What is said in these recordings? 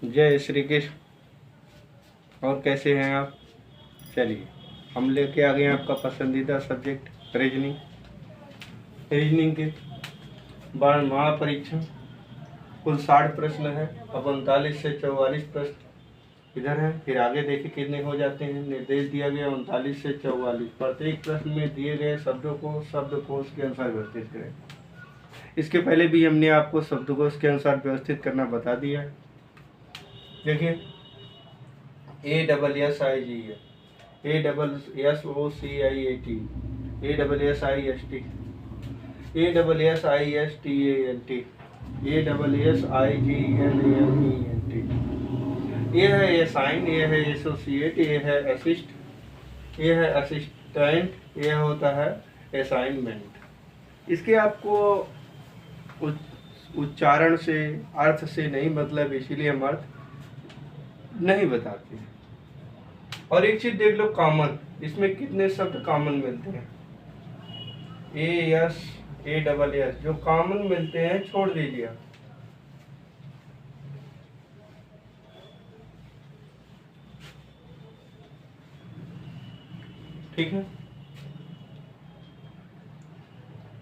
जय श्री कृष्ण। और कैसे हैं आप? चलिए, हम लेके आ गए हैं आपका पसंदीदा सब्जेक्ट रीजनिंग। रीजनिंग के बार महापरीक्षण कुल 60 प्रश्न है। अब 39 से 44 प्रश्न इधर है। फिर आगे देखिए कितने हो जाते हैं। निर्देश दिया गया 39 से 44। प्रत्येक प्रश्न में दिए गए शब्दों को शब्दकोश के अनुसार व्यवस्थित करें। इसके पहले भी हमने आपको शब्दकोश के अनुसार व्यवस्थित करना बता दिया है। देखिए, ASSIG है, ASSOCIAT, ASSIST, ASSISTANT, ASSIGNAMENT। ये है एसाइन, ये है एसोसिएट, ये है असिस्ट, ये है असिस्टेंट, ये होता है असाइनमेंट। इसके आपको उच्चारण से अर्थ से नहीं मतलब, इसीलिए हम अर्थ नहीं बताते हैं। और एक चीज देख लो, कॉमन, इसमें कितने शब्द कॉमन मिलते हैं? ASS जो कॉमन मिलते हैं छोड़ दीजिए। ठीक है।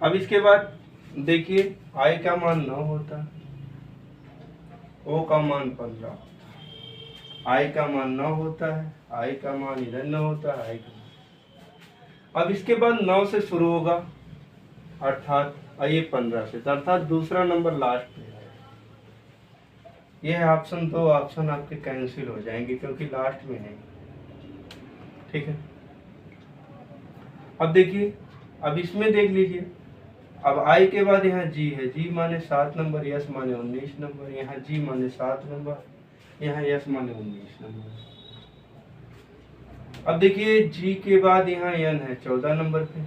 अब इसके बाद देखिए, आई का मान 9 होता है, ओ का मान 15, आई का मान 9 होता है, आई का मान इधर 9 होता है, आई का मान। अब इसके बाद 9 से शुरू होगा, अर्थात ये 15 से, अर्थात दूसरा नंबर लास्ट में है। यह ऑप्शन 2 ऑप्शन आपके कैंसिल हो जाएंगे क्योंकि लास्ट में नहीं। ठीक है। अब देखिए, अब इसमें देख लीजिए, अब आई के बाद यहाँ जी है, जी माने 7 नंबर, यस माने 19 नंबर, यहाँ जी माने 7 नंबर, यहाँ यस माने 19 नंबर। अब देखिए, जी के बाद यहाँ एन है 14 नंबर पे,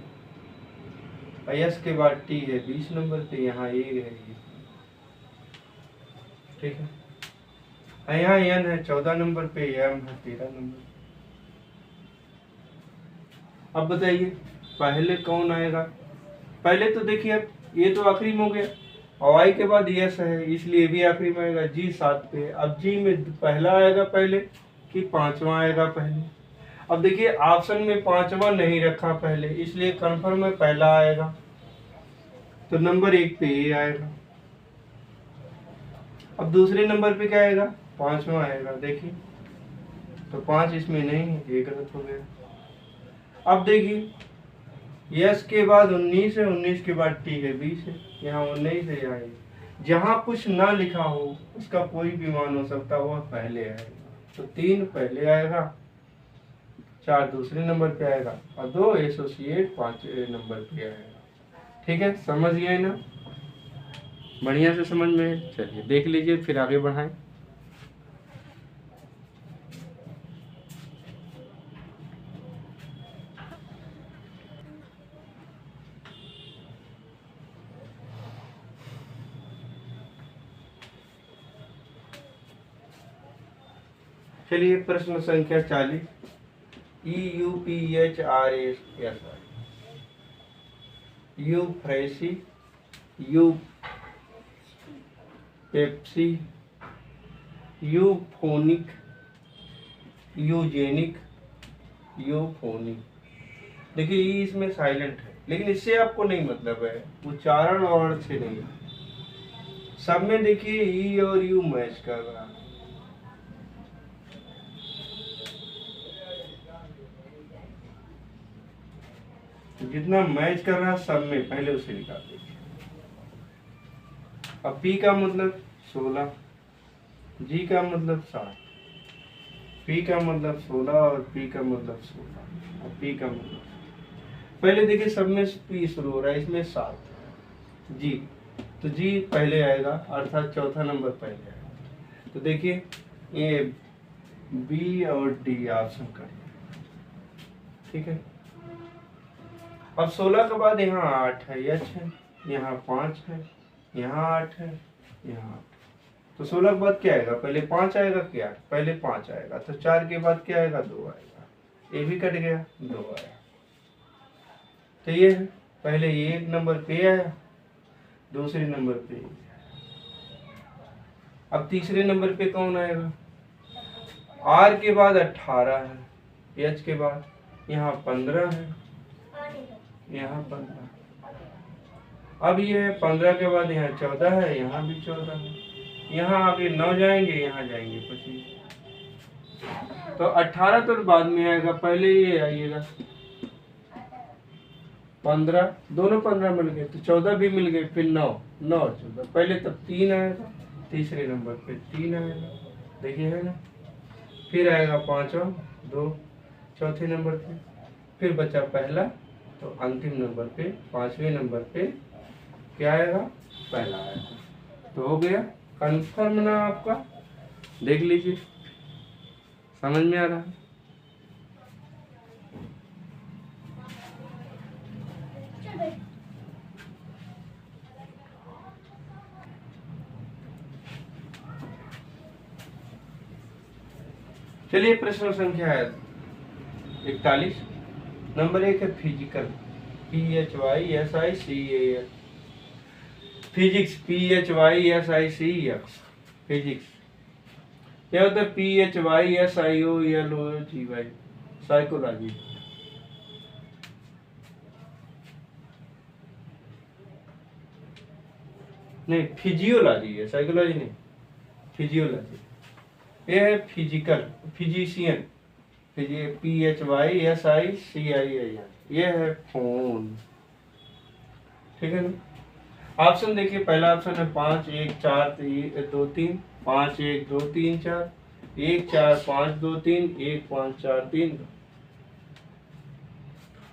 यस के बाद टी है 20 नंबर पे, यहाँ ए है। ठीक है। यहाँ एन है 14 नंबर पे, एम है 13 नंबर। अब बताइए पहले कौन आएगा? पहले तो देखिए, अब ये तो आखिरी में हो गया, और आई के बाद यस है इसलिए भी आखिरी में आएगा। जी 7 पे, अब जी में पहला आएगा पहले कि पांचवा आएगा पहले? अब देखिए, ऑप्शन में पांचवा नहीं रखा पहले, इसलिए कंफर्म में पहला आएगा, तो नंबर 1 पे ये आएगा। अब दूसरे नंबर पे क्या आएगा? पांचवा आएगा। देखिए, तो 5 इसमें नहीं है, ये गलत हो गया। अब देखिए, यस के बाद 19 है, 19 के बाद टी है 20 है, यहाँ 19 है, यहाँ जहाँ कुछ ना लिखा हो उसका कोई भी मान हो सकता है, वह पहले आएगा। तो 3 पहले आएगा, 4 दूसरे नंबर पे आएगा, और 2 एसोसिएट 5वें नंबर पे आएगा। ठीक है, समझ गए ना? बढ़िया से समझ में। चलिए देख लीजिए, फिर आगे बढ़ाएं। चलिए, प्रश्न संख्या 40, EUPHRAS, euphrasy, eupepsy, euphonic, eugenic, euphonic. देखिए, ई इसमें साइलेंट है, लेकिन इससे आपको नहीं मतलब है, उच्चारण और अर्थ से नहीं। सब में देखिए ई और यू मैच कर रहा है। जितना मैच कर रहा है सब में, पहले उसे निकाल दीजिए। अब पी का मतलब 16, जी का मतलब 7, पी का मतलब 16 और पी का मतलब 16 और पी का मतलब, पहले देखिए सब में पी शुरू हो रहा है, इसमें 7 जी, तो जी पहले आएगा, अर्थात चौथा नंबर पहले आएगा। तो देखिए, ये बी और डी ऑप्शन करिए। ठीक है। अब 16 के बाद यहाँ 8 है, एच है, यहाँ 5 है, यहाँ 8 है, यहाँ 8। तो 16 के बाद क्या आएगा? पहले 5 आएगा क्या? पहले 5 आएगा, तो 4 के बाद क्या आएगा? 2 आएगा, ये भी कट गया, 2 आया। तो ये है, पहले ये एक नंबर पे आया, दूसरे नंबर पे। अब तीसरे नंबर पे कौन आएगा? आर के बाद 18 है, एच के बाद यहाँ 15 है, यहाँ 15। अब ये 15 के बाद यहाँ 14 है, यहाँ भी 14 है, यहाँ आगे 9 जाएंगे, यहाँ जाएंगे 25। तो 18 तो बाद में आएगा, पहले ये आइएगा 15, दोनों 15 मिल गए तो 14 भी मिल गए, फिर 9 9 14, पहले तब 3 आएगा, तीसरे नंबर पे 3 आएगा, देखिए है ना। फिर आएगा 5 2 चौथे नंबर पे, फिर बचा पहला, तो अंतिम नंबर पे 5वें नंबर पे क्या आएगा? पहला आएगा। तो हो गया कंफर्म ना आपका, देख लीजिए, समझ में आ रहा है? चलिए प्रश्न संख्या है 41। नंबर 1 है physical, PHYSICAL, physics PHYSICX, physics. क्या होता है? PHYSIOLOGY, psychology. नहीं, फिजियोलॉजी है, साइकोलॉजी नहीं, फिजियोलॉजी। ये है फिजिकल, फिजिशियन, PHYSICIAN, ये है फोन। ठीक है ना? ऑप्शन देखिए, पहला ऑप्शन है 5 1 4 2 3, 5 1 2 3 4, 1 4 5 2 3, 1 5 4 3 2।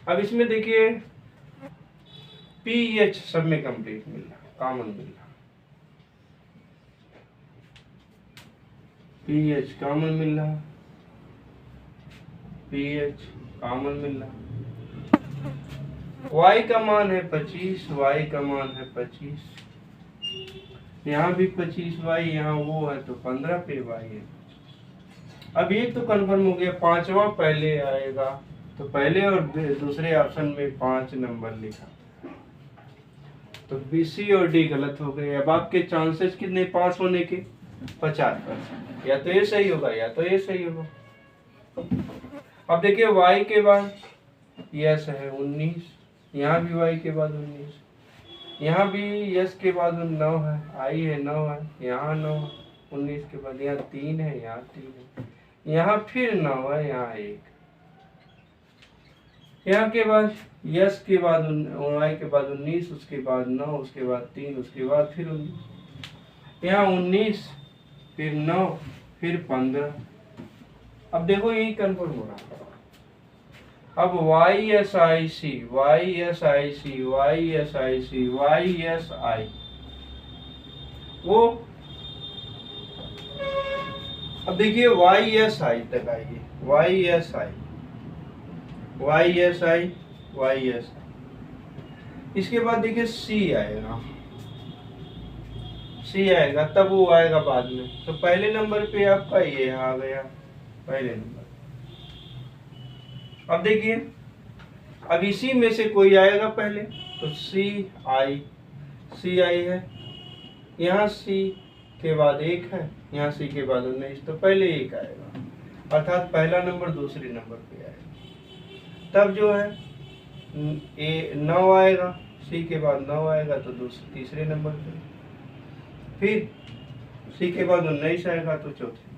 अब इसमें देखिए PH सब में कंप्लीट मिल रहा, कॉमन मिल रहा, PH कॉमन मिल रहा, PH कॉमन मिल रहा। Y का मान है 25, Y का मान है 25, यहाँ भी 25Y, यहाँ वो है तो 15 पे Y है। अब ये तो कंफर्म हो गया, 5वां पहले आएगा, तो पहले और दूसरे ऑप्शन में 5 नंबर लिखा, तो B C और D गलत हो गए। अब आपके चांसेस कितने पास होने के? 50%, या तो ये सही होगा या तो ये सही होगा। अब देखिए Y के बाद यस है 19, यहाँ भी Y के बाद 19, यहाँ भी यस के बाद 9 है, आई है 9 है, यहाँ 9 है, 19 के बाद यहाँ 3 है, यहाँ 3 है, यहाँ फिर 9 है, यहाँ 1, यहाँ के बाद यस के बाद Y के बाद 19, उसके बाद 9, उसके बाद 3, उसके बाद फिर 19, यहाँ 19, फिर 9, फिर 15। अब देखो यही कंफर्म हो रहा है। अब YSIC YSIC YSIC YSI, वो अब देखिए YSI तक आइए, YSI YSI YSI, इसके बाद देखिए C आएगा, C आएगा, तब वो आएगा बाद में। तो पहले नंबर पे आपका ये आ गया, पहले नंबर। अब देखिए, अब इसी में से कोई आएगा पहले, तो CI है, यहाँ C के बाद 1 है, यहाँ C के बाद 19, तो पहले 1 आएगा, अर्थात पहला नंबर दूसरे नंबर पे आएगा। तब जो है 9 आएगा, C के बाद 9 आएगा तो तीसरे नंबर पे, फिर C के बाद 19 आएगा तो चौथे।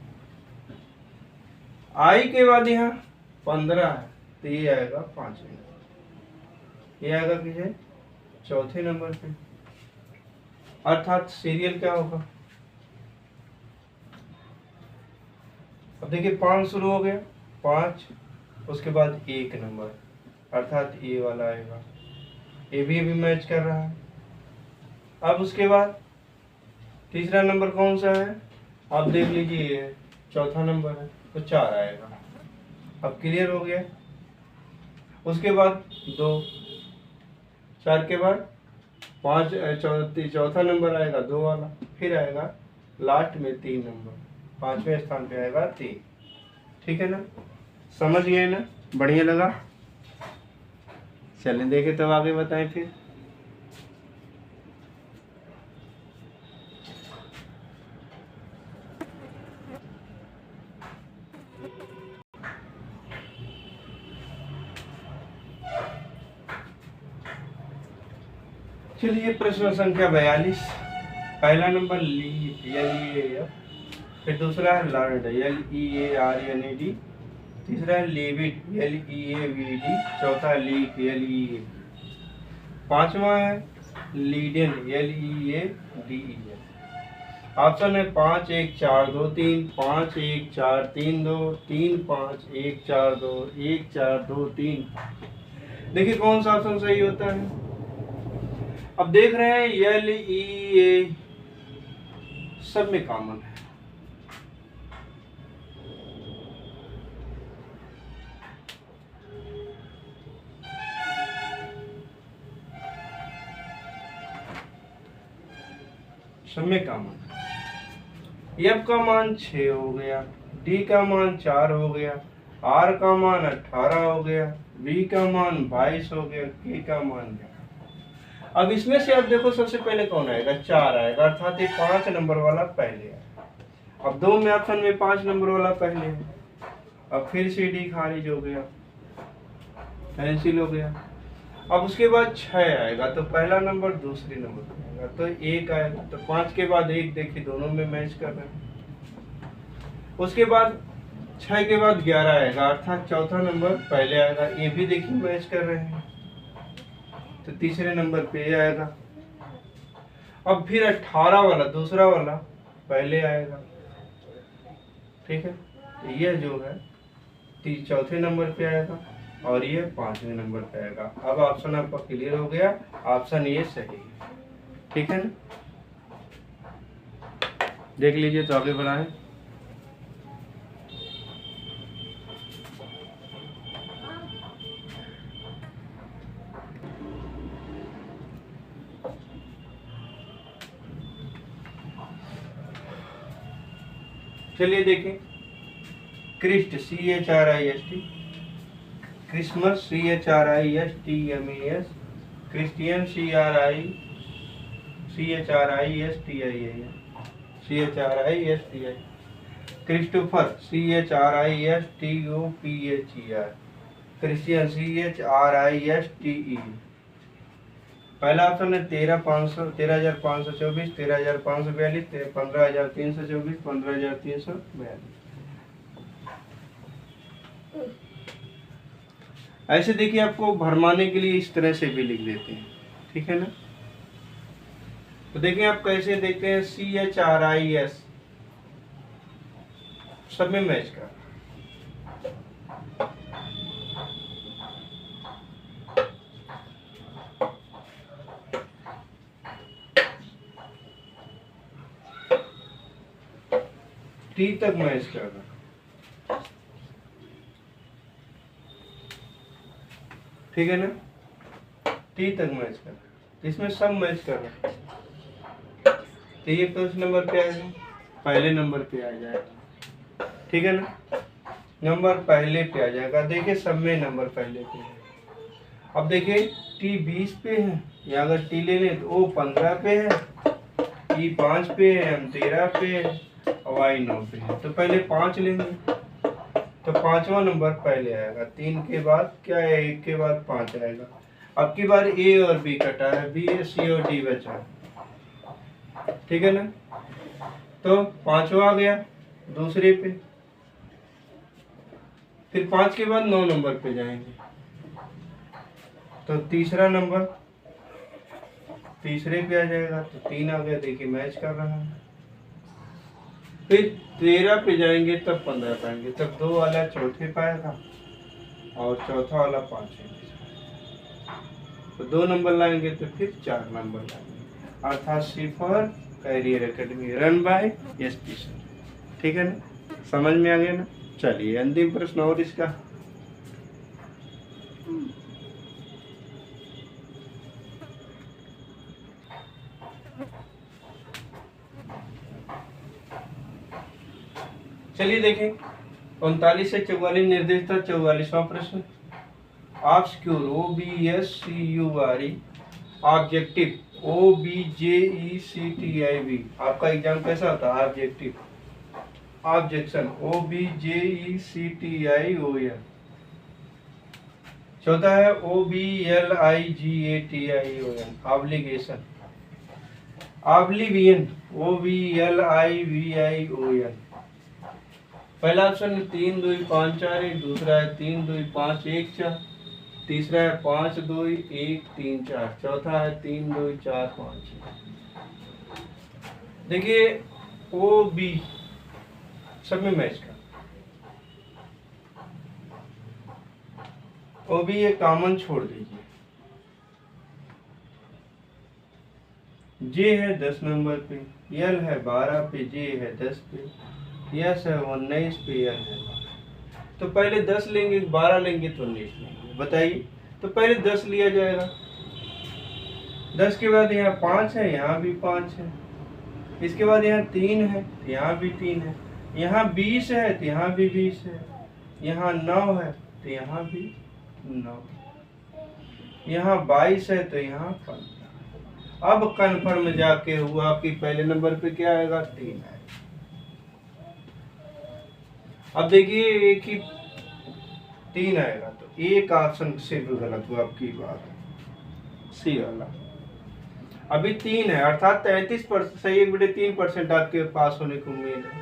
I के बाद यहाँ 15 है, तो ये आएगा 5वें नंबर, ये आएगा किसे? चौथे नंबर पे, अर्थात सीरियल क्या होगा? अब देखिए 5 शुरू हो गया, 5, उसके बाद 1 नंबर, अर्थात ये वाला आएगा, ये भी मैच कर रहा है। अब उसके बाद तीसरा नंबर कौन सा है? आप देख लीजिए, ये चौथा नंबर है, तो 4 आएगा। अब क्लियर हो गया। उसके बाद 2, 4 के बाद 5, चौथा नंबर आएगा 2 वाला, फिर आएगा लास्ट में 3 नंबर, 5वें स्थान पे आएगा 3। ठीक है ना? समझ गए ना? बढ़िया लगा? चलें देखें तब आगे बताएं फिर। चलिए प्रश्न संख्या 42। पहला नंबर लीड LEAF, फिर दूसरा है लर्नड LEARNED, तीसरा है लेविड LEAVD, चौथा है लीक LEA, पांचवा है लीडन LEADEN। ऑप्शन है 5 1 4 2 3, 5 1 4 3 2, 3 5 1 4 2, 1 4 2 3। देखिए कौन सा ऑप्शन सही होता है। अब देख रहे हैं LEA सब में कॉमन है। सब में कॉमन है। F का मान 6 हो गया, D का मान 4 हो गया, R का मान 18 हो गया, B का मान 22 हो गया, K का मान 11। अब इसमें से अब देखो सबसे पहले कौन आएगा, 4 आएगा, अर्थात ये 5 नंबर वाला पहले आएगा। अब 2 में ऑप्शन में 5 नंबर वाला पहले है। अब फिर से D खारिज हो गया, कैंसिल हो गया। अब उसके बाद 6 आएगा, तो पहला नंबर दूसरे नंबर पे आएगा, तो 1 आएगा, तो 5 के बाद 1, देखिए दोनों में मैच कर रहे हैं। उसके बाद 6 के बाद 11 आएगा, अर्थात चौथा नंबर पहले आएगा, ये भी देखिए मैच कर रहे हैं, तो तीसरे नंबर पे ये आएगा। अब फिर 18 वाला दूसरा वाला पहले आएगा, ठीक है, तो ये जो है चौथे नंबर पे आएगा और ये 5वें नंबर पे आएगा। अब ऑप्शन आपका क्लियर हो गया, ऑप्शन ये सही है, ठीक है ना। देख लीजिए तो आगे बढ़ाएं। चलिए देखें, Christ CHRIST, Christmas CHRISTMAS, Christian CHRISTIAN, Christopher CHRISTOPHER, Christian CHRISTE। पहला ऑप्शन है 13,524, 13,542, 15,324, 15,342। ऐसे देखिए आपको भरमाने के लिए इस तरह से भी लिख देते हैं, ठीक है ना। तो देखिए आप कैसे देखते हैं, CHRIS सब में मैच कर, T तक मैच कर रहा, ठीक है ना, T तक मैच कर रहा, इसमें सब मैच कर रहा है, तो ये फर्स्ट नंबर पे आएगा, पहले नंबर पे आ जाएगा, ठीक है ना, नंबर पहले पे आ जाएगा। देखिए सब में नंबर पहले पे है। अब देखिए T 20 पे है, या अगर T ले लें तो O 15 पे है, E 5 पे है, M 13 पे है और Y 9 पे है। तो पहले 5 लेंगे, तो 5वां नंबर पहले आएगा, 3 के बाद क्या है, 1 के बाद 5 आएगा। अब की बार A और B कटा है, B C और D बचा है, ठीक है ना। तो 5वां आ गया दूसरे पे, फिर 5 के बाद 9 नंबर पे जाएंगे, तो तीसरा नंबर तीसरे पे आ जाएगा, तो 3 आ गया, देखिए मैच कर रहा है। फिर 13 पे जाएंगे तब 15 पाएंगे, तब 2 वाला चौथे पाएगा और चौथा वाला 5वें, तो 2 नंबर लाएंगे तो फिर 4 नंबर लाएंगे, अर्थात सिफर career academy run by SP sir, ठीक है ना, समझ में आ गया ना। चलिए अंतिम प्रश्न और इसका, चलिए देखें 39 से 44 निर्देश था। 44वां प्रश्न, ऑब्स्क्यूर OBSCURE ऑब्जेक्टिव OBJECTIV। आपका एग्जाम कैसा होता है, ऑब्जेक्टिव, ऑब्जेक्शन OBJECTION, चौथा है OBLIGATION, ऑब्लिगेशन, ऑब्लिवियन, OBLIVION। पहला ऑप्शन है 3 2 5 4 1, दूसरा है 3 2 5 1 4, तीसरा है 5 2 1 3 4, चौथा है 3 2 4 5। देखिए ओ बी सब में मैच का, ओ बी ये कॉमन छोड़ दीजिए। जे है 10 नंबर पे, यल है 12 पे, जे है 10 पे, यस है 19 पे, यल है 12। तो पहले 10 लेंगे 12 लेंगे तो 19 लेंगे, बताइए। तो पहले 10 लिया जाएगा, 10 के बाद यहाँ 5 है, यहाँ भी 5 है, इसके बाद यहाँ 3 है, यहाँ भी 3 है, यहाँ 20 है तो यहाँ भी 20 है, यहाँ 9 है तो यहाँ भी 9, यहाँ 22 है तो यहाँ 15। अब कन्फर्म जाके हुआ कि पहले नंबर पे क्या आएगा, 3 आएगा। अब देखिए एक ही 3 आएगा तो एक ऑप्शन सिर्फ गलत हुआ, आपकी बात सी वाला। अभी 3 है अर्थात 33% सही, 1/3% आपके पास होने की उम्मीद है।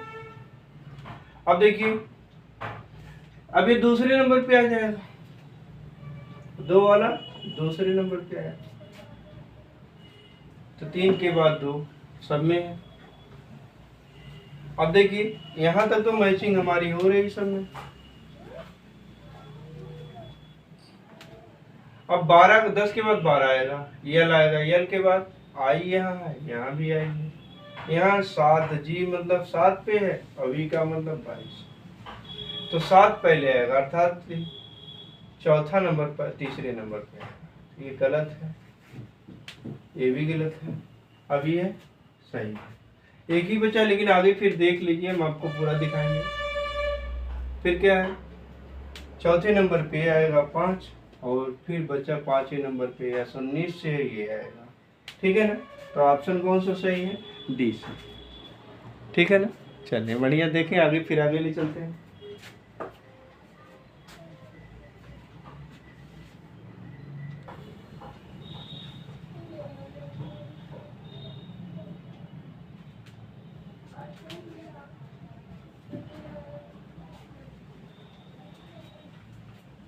अब देखिए अभी दूसरे नंबर पे आ जाएगा, 2 वाला दूसरे नंबर पे आया तो 3 के बाद 2 सब में है। अब देखिए यहां तक तो मैचिंग हमारी हो रही सब में। अब 12 10 के बाद 12 आएगा, यल आएगा, यल के बाद आई यहाँ है, यहाँ भी आई है, यहाँ 7 जी मतलब 7 पे है, अभी का मतलब 22, तो 7 पहले आएगा अर्थात चौथा नंबर पर तीसरे नंबर पे। ये गलत है, ये भी गलत है, अब ये सही है। एक ही बचा, लेकिन आगे फिर देख लीजिए, हम आपको पूरा दिखाएंगे। फिर क्या है, चौथे नंबर पे आएगा 5 और फिर बचा 5वें नंबर पे या 19 से ये आएगा, ठीक है ना। तो ऑप्शन कौन सा सही है, डी से, ठीक है ना। चलिए बढ़िया, देखें आगे, फिर आगे ले चलते हैं।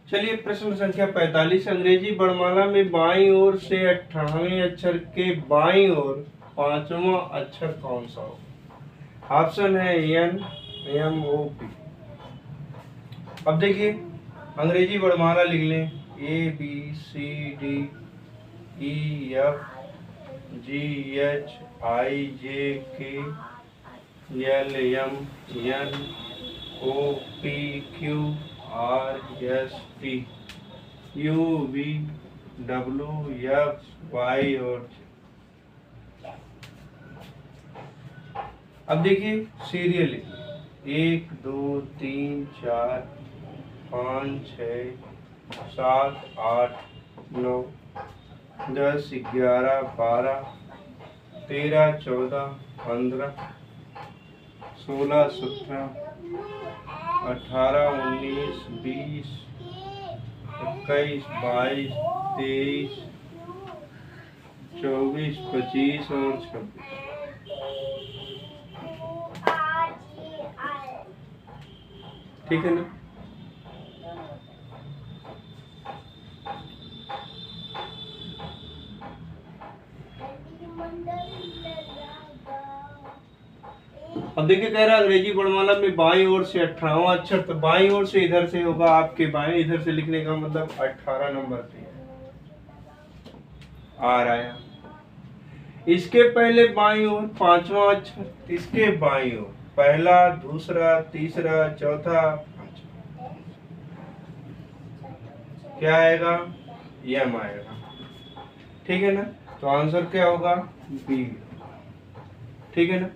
चलिए प्रश्न संख्या 45, अंग्रेजी वर्णमाला में बाईं ओर से 18वें अक्षर के बाईं ओर 5वां अक्षर कौन सा हो। ऑप्शन है एन, एम, ओ, पी। अब देखिए अंग्रेजी वर्णमाला लिख लें, A B C D E F G H I J K L M N O P Q R S T U V W X Y और अब देखिए सीरियल 1 2 3 4 5 6 7 8 9 10 11 12 13 14 15 16 17 18 19 20 21 22 23 24 25 और 26। ठीक है ना। अब देखिए कह रहा है अंग्रेजी वर्णमाला में बाईं ओर से 18वां अक्षर, तो बाईं ओर से इधर से होगा आपके बाएं, इधर से लिखने का मतलब 18 नंबर पे आ रहा है। इसके पहले बाईं ओर 5वां अक्षर, इसके बाईं ओर पहला दूसरा तीसरा चौथा पांचवा, क्या आएगा, यम आएगा, ठीक है ना। तो आंसर क्या होगा, बी, ठीक है ना।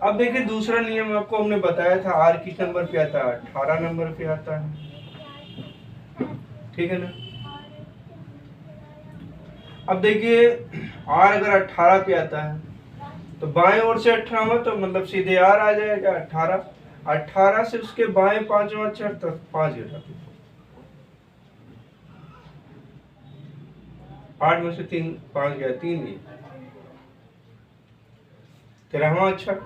अब देखिए दूसरा नियम आपको हमने बताया था, आर किस नंबर पे आता है, 18 नंबर पे आता है, ठीक है ना। अब देखिए आर अगर 18 पे आता है तो बाएं ओर से 18वां, तो मतलब सीधे आर आ जाएगा 18, 18 से उसके बाएं 5वां अक्षर, तो 5 घटा दो, 8 में से 5 गया 3 ही। 13वां अक्षर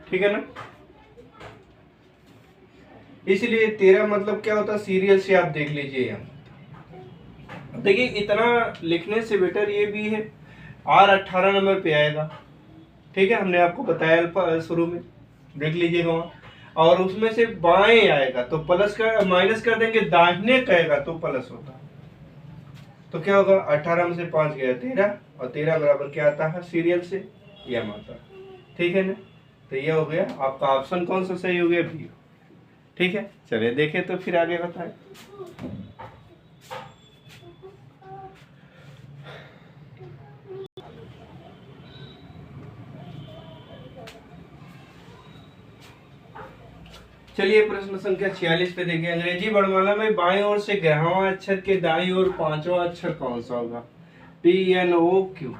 ठीक है ना। इसलिए 13 मतलब क्या होता है, सीरियल से आप देख लीजिए यहाँ। देखिए इतना लिखने से बेटर ये भी है, R 18 नंबर पे आएगा, ठीक है, हमने आपको बताया शुरू में, देख लीजिएगा वहाँ। और उसमें से बाएं आएगा तो प्लस का माइनस कर देंगे, दाहिने कहेगा तो प्लस होता है। तो क्या होगा, 18 में से 5 गया 13, और 13 बराबर क्या आता है सीरियल से, यम आता है, ठीक है ना। तो ये हो गया आपका ऑप्शन, कौन सा सही हो गया, बी। ठीक है, चलिए देखें तो फिर आगे बताएं। चलिए प्रश्न संख्या 46 पे देखिए, अंग्रेजी वर्णमाला में बाईं ओर से 11वां अक्षर के दाईं ओर 5वां अक्षर कौन सा होगा, PNOQ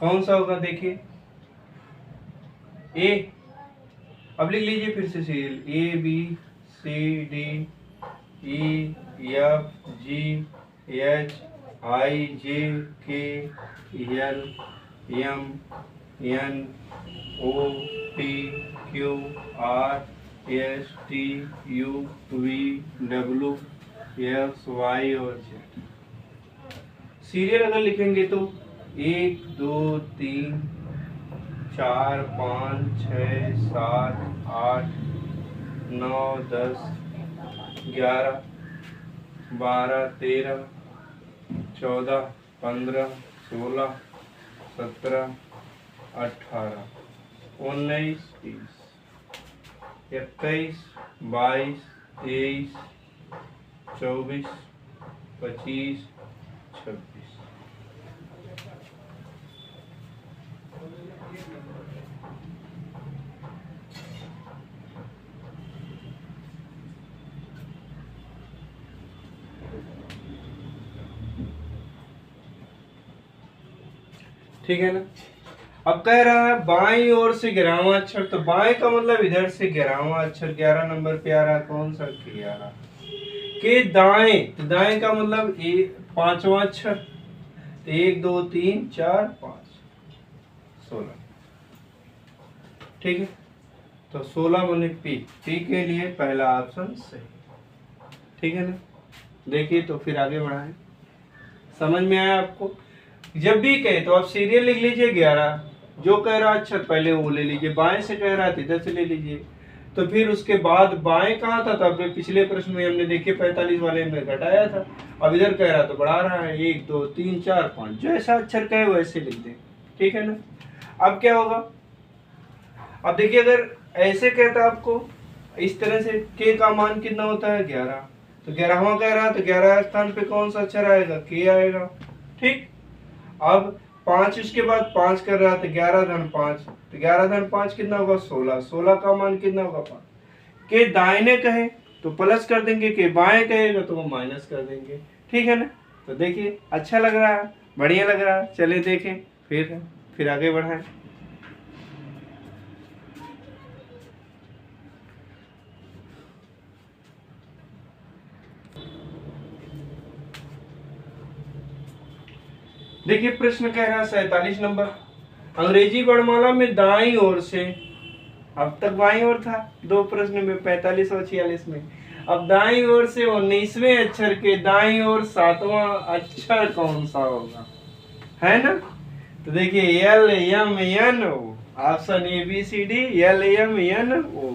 कौन सा होगा, देखिए ए, अब लिख लीजिए फिर से सीरियल, ABCDEFGHIJKLMNOPQRSTUVWXY और Z। सीरियल अगर लिखेंगे तो 1 2 3 4 5 6 7 8 9 10 11 12 13 14 15 16 17 18 19 20 21 22 23 24 25 26। ठीक है ना। अब कह रहा है बाईं ओर से 11वां अक्षर, तो बाएं का मतलब इधर से 11वां अक्षर 11 नंबर पे आ रहा, कौन सा 11 के दाएं, तो दाएं का मतलब 5वां अक्षर, तो 1 2 3 4 5 16, ठीक है। तो 16 बने पी के लिए पहला ऑप्शन सही, ठीक है ना। देखिए तो फिर आगे बढ़ाएं, समझ में आया आपको। जब भी कहे तो आप सीरियल लिख लीजिए 11, जो कह रहा अक्षर पहले वो ले लीजिए, बाएं से कह रहा है इधर से ले लीजिए, तो फिर उसके बाद बाएं कहाँ था, तो अपने पिछले प्रश्न में हमने देखे 45 वाले में घटाया था, अब इधर कह रहा तो बढ़ा रहा है, 1 2 3 4 5, जैसा अक्षर कहे वैसे लिख दें, ठीक है ना। अब क्या होगा, अब देखिए अगर ऐसे कहता आपको इस तरह से, के का मान कितना होता है 11, तो 11वां कह रहा है तो 11 स्थान पे कौन सा अक्षर आएगा, के आएगा, ठीक। अब 5 उसके बाद 5 कर रहा है तो 11 धन 5, तो 11 धन 5 कितना होगा 16, 16 का मान कितना होगा 5। के दाहिने कहे तो प्लस कर देंगे, के बाएं कहेगा तो वो माइनस कर देंगे, ठीक है ना। तो देखिए अच्छा लग रहा है, बढ़िया लग रहा है, चले देखें फिर आगे बढ़ाएं। देखिए प्रश्न कह रहा है 47 नंबर, अंग्रेजी वर्णमाला में दाईं ओर से, अब तक बाईं ओर था 2 प्रश्न में 45 और 46 में, अब दाईं ओर से 19वें अक्षर के दाईं ओर 7वां अक्षर कौन सा होगा, है ना। तो देखिए LMNO, ऑप्शन ABCD LMNO,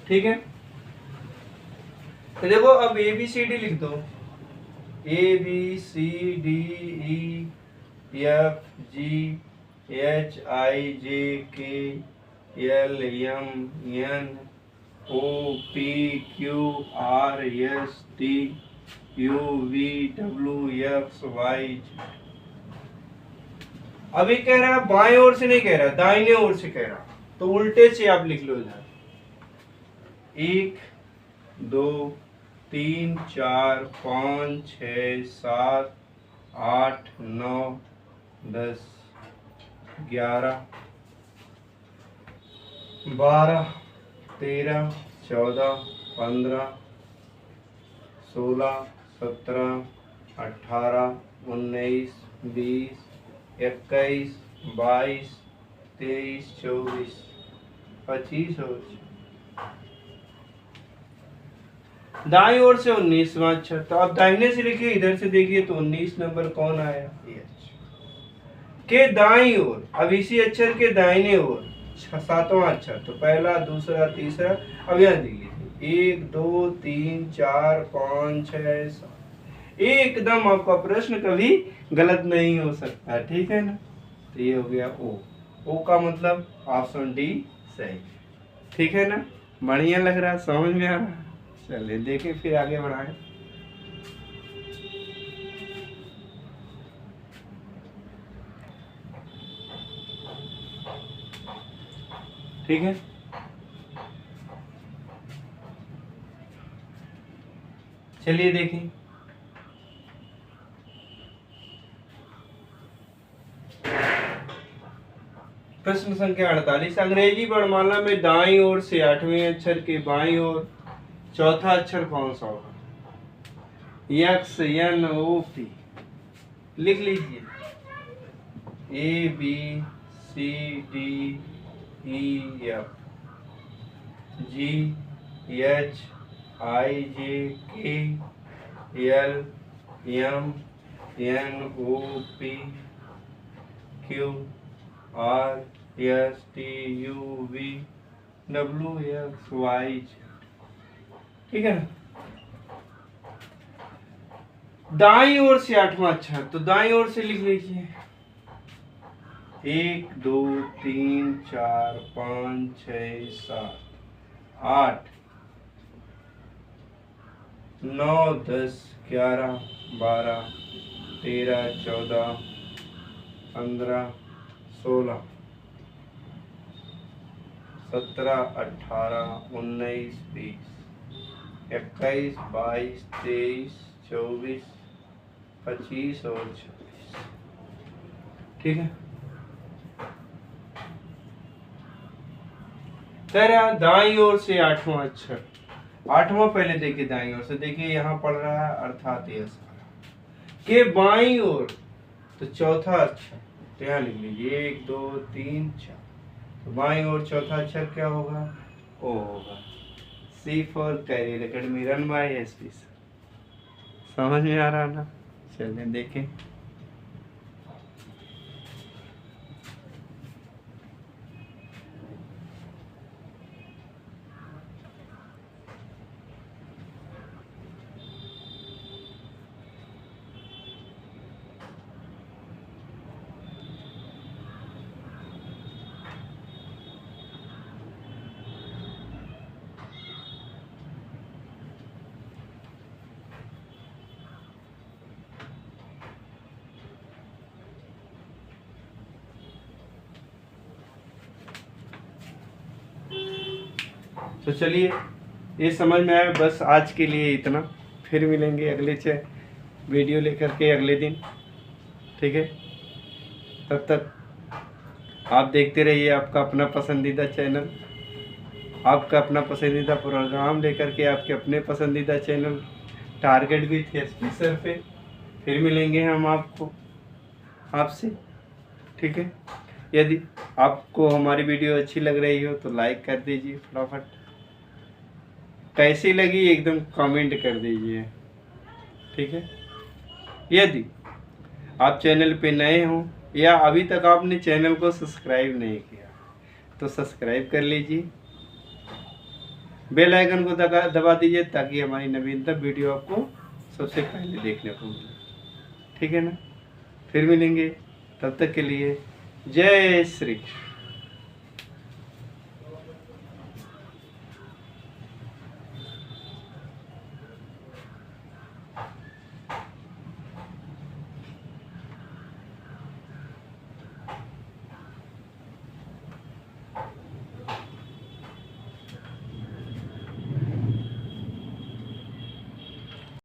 ठीक है। तो देखो अब ABCD लिख दो, ABCDEFGHIJKLMNOPQRSTUVWXY। अभी कह रहा है बाएं ओर से नहीं कह रहा, दाहिने ओर से कह रहा, तो उल्टे से आप लिख लो इधर 1 2 3 4 5 6 7 8 9 10 11 12 13 14 15 16 17 18 19 20 21 22 23 24 25 और दाईं ओर से 19वां अक्षर। तो आप दाहिने से लिखिए, इधर से देखिए तो 19 नंबर कौन आया, एच के दाईं ओर। अब इसी अक्षर के दाहिने ओर 7वां अक्षर, तो पहला दूसरा तीसरा। अब यहाँ देखिए 1 2 3 4 5 6 7, एकदम आपका प्रश्न कभी गलत नहीं हो सकता, ठीक है ना। तो ये हो गया ओ। ओ का मतलब ऑप्शन डी सही, ठीक है ना। बढ़िया लग रहा है, समझ में आ रहा है। चलिए देखें फिर आगे बढ़ाएं। ठीक है, चलिए देखें। प्रश्न संख्या 48, अंग्रेजी वर्णमाला में दाईं ओर से 8वें अक्षर के बाईं ओर चौथा अक्षर कौन सा होगा? X N O P. लिख लीजिए, A B C D E F G H I J K L M N O P Q R S T U V W X Y, ठीक है ना। दाईं ओर से 8वां अक्षर, तो दाईं ओर से लिख लीजिए 1 2 3 4 5 6 7 8 9 10 11 12 13 14 15 16 17 18 19 20 21 22 23 24 25 और 26, ठीक है। तेरा दाईं ओर से 8वां अक्षर, 8वां पहले देखिए दाईं ओर से, देखिए यहाँ पढ़ रहा है अर्थात ये के बाईं ओर, तो चौथा अक्षर, तो यहाँ लिख लीजिए 1 2 3 4, तो बाईं ओर चौथा अक्षर क्या होगा? ओ होगा। C for career academy, run by SP. समझ में आ रहा ना। चलिए देखें। तो चलिए ये समझ में आया, बस आज के लिए इतना। फिर मिलेंगे अगले वीडियो लेकर के अगले दिन, ठीक है। तब तक आप देखते रहिए आपका अपना पसंदीदा चैनल, आपका अपना पसंदीदा प्रोग्राम लेकर के आपके अपने पसंदीदा channel target with SP sir पे। फिर मिलेंगे हम आपसे, ठीक है। यदि आपको हमारी वीडियो अच्छी लग रही हो तो लाइक कर दीजिए फटाफट, कैसी लगी एकदम कमेंट कर दीजिए, ठीक है। यदि आप चैनल पे नए हो या अभी तक आपने चैनल को सब्सक्राइब नहीं किया तो सब्सक्राइब कर लीजिए, बेल आइकन को दबा दीजिए ताकि हमारी नवीनतम वीडियो आपको सबसे पहले देखने को मिले, ठीक है ना। फिर मिलेंगे, तब तक के लिए जय श्री कृष्ण।